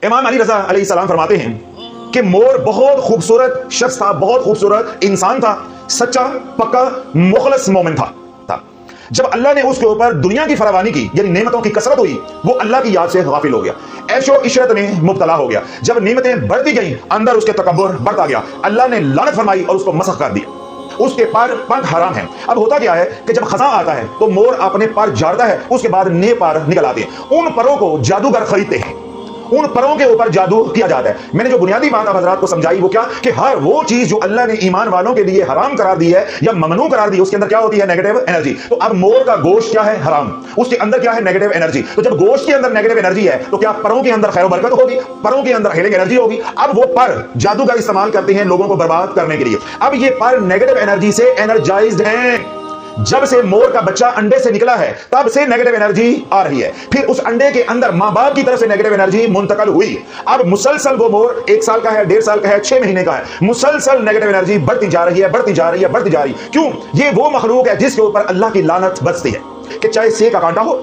इमाम अली रज़ा अलैहिस्सलाम फरमाते हैं कि मोर बहुत खूबसूरत शख्स था, बहुत खूबसूरत इंसान था, सच्चा पक्का मुखलस मोमिन था। जब अल्लाह ने उसके ऊपर दुनिया की फरावानी की, यानी नेमतों की कसरत हुई, वो अल्लाह की याद से गाफिल हो गया, ऐशो इशरत में मुब्तला हो गया। जब नेमतें बढ़ती गई, अंदर उसके तकब्बुर बढ़ता गया, अल्लाह ने लानत फरमाई और उसको मसख कर दिया। उसके पर पंख हराम है। अब होता क्या है कि जब खजा आता है तो मोर अपने पर झाड़ता है, उसके बाद नए पर निकल आते हैं। उन परों को जादूगर खरीदते हैं, उन परों के ऊपर जादू किया जाता है। मैंने जो बुनियादी बात आप हजरात को समझाई वो क्या, कि हर वो चीज जो अल्लाह ने ईमान वालों के लिए हराम करार दी है या ममनू करार दी है, उसके अंदर क्या होती है, नेगेटिव एनर्जी। तो अब मोर का गोश्त क्या है, हराम, उसके अंदर क्या है, नेगेटिव एनर्जी। तो जब गोश्त के अंदर नेगेटिव एनर्जी है तो क्या परों के अंदर खैर बरकत होगी, परों के अंदर हीलिंग एनर्जी होगी। अब वो पर जादूगर इस्तेमाल करते हैं लोगों को बर्बाद करने के लिए। अब ये पर नेगेटिव एनर्जी से एनर्जाइज्ड हैं। जब से मोर का बच्चा अंडे से निकला है तब से नेगेटिव एनर्जी आ रही है, फिर उस अंडे के अंदर मां बाप की तरफ से नेगेटिव एनर्जी मुंतकल हुई। अब मुसलसल वो मोर 1 साल का है, 1.5 साल का है, 6 महीने का है, मुसलसल नेगेटिव एनर्जी बढ़ती जा रही है, बढ़ती जा रही है, बढ़ती जा रही है। क्यों? ये वो मखलूक है जिसके ऊपर अल्लाह की लानत बरसती है, कि चाहे सेब का कांटा हो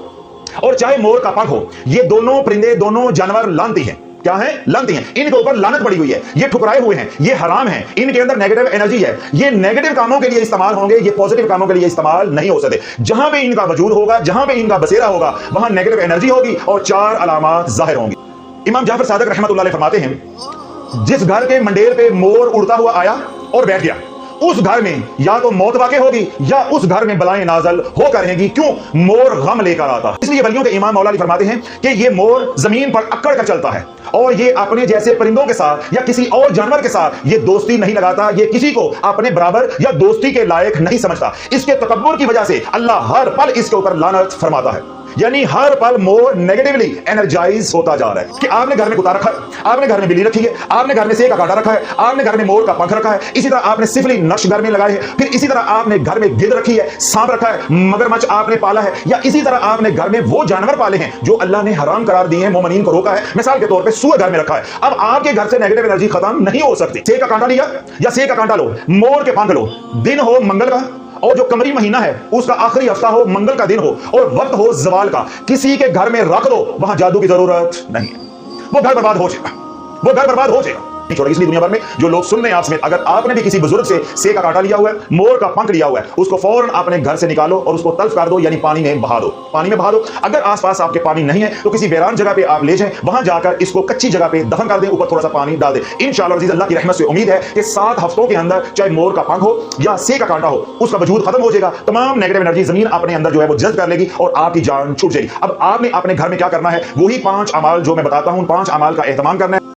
और चाहे मोर का पंख हो, ये दोनों परिंदे, दोनों जानवर लानती हैं। क्या है? लानती हैं। इनके ऊपर लानत पड़ी हुई है, ये ठुकराए हुए हैं, ये हराम हैं, इनके अंदर नेगेटिव एनर्जी है। ये नेगेटिव कामों के लिए इस्तेमाल होंगे, ये पॉजिटिव कामों के लिए इस्तेमाल नहीं हो सकते। जहां पे इनका वजूद होगा, जहां पे इनका बसेरा होगा, वहां नेगेटिव एनर्जी होगी और 4 अलामात जाहिर होंगी। इमाम जाफर सादिक रहमतुल्लाह अलैह फरमाते हैं, जिस घर के मंडेर पे मोर उड़ता हुआ आया और बैठ गया, उस घर में या तो मौत वाक़ई होगी या उस घर में बलाएं नाज़िल होकर रहेंगी। क्यों? मोर गम लेकर आता। इसलिए वलियों के इमाम मौला अली फरमाते हैं कि ये मोर जमीन पर अकड़ कर चलता है और ये अपने जैसे परिंदों के साथ या किसी और जानवर के साथ ये दोस्ती नहीं लगाता, ये किसी को अपने बराबर या दोस्ती के लायक नहीं समझता। इसके तकब्बुर की वजह से अल्लाह हर पल इसके ऊपर लानत फरमाता है। यानी हर पल मोर नेगेटिवली एनर्जाइज होता जा रहा है। कि आपने घर में कुत्ता रखा है, आपने घर में बिल्ली रखी है, आपने घर में सेब का कांटा रखा है, आपने घर में मोर का पंख रखा है, इसी तरह आपने सिफली नक्श घर में लगाए हैं, फिर इसी तरह आपने घर में गिद्ध रखी है, सांप रखा है, मगरमच्छ आपने पाला है, या इसी तरह आपने घर में वो जानवर पाले हैं जो अल्लाह ने हराम करार दिए हैं, मोमिनीन को रोका है। मिसाल के तौर पे सूअर घर में रखा है। अब आपके घर से नेगेटिव एनर्जी खत्म नहीं हो सकती। सेब का कांटा लिया या सेब का कांटा लो, मोर के पंख लो, दिन हो मंगल का और जो कमरी महीना है उसका आखिरी हफ्ता हो, मंगल का दिन हो और वक्त हो जवाल का, किसी के घर में रख दो, वहां जादू की जरूरत नहीं है। वो घर बर्बाद हो जाएगा, वो घर बर्बाद हो जाएगा। इसलिए दुनिया भर में जो लोग सुन रहे हैं आपसे, अगर आपने भी किसी बुजुर्ग से सेब का कांटा लिया हुआ है, मोर का पंख लिया हुआ है, उसको फौरन अपने घर से निकालो और उसको तल्फ कर दो, यानी पानी में बहा दो, पानी में बहा दो। अगर आसपास आपके पानी नहीं है तो किसी वीरान जगह पे आप ले जाएं, वहां जाकर इसको कच्ची जगह पे दफन कर दें, ऊपर थोड़ा सा पानी डाल दें। इंशाअल्लाह अज़ीज़, अल्लाह की रहमत से उम्मीद है कि 7 हफ्तों के अंदर चाहे मोर का पंख हो या सेब का कांटा हो, उसका वजूद खत्म हो जाएगा। तमाम नेगेटिव एनर्जी जमीन अपने अंदर जो है वो जल्द कर लेगी और आपकी जान छूट जाएगी। अब आपने अपने घर में क्या करना है, वही 5 अमाल जो मैं बताता हूं, 5 अमाल का एहतमाम करना है।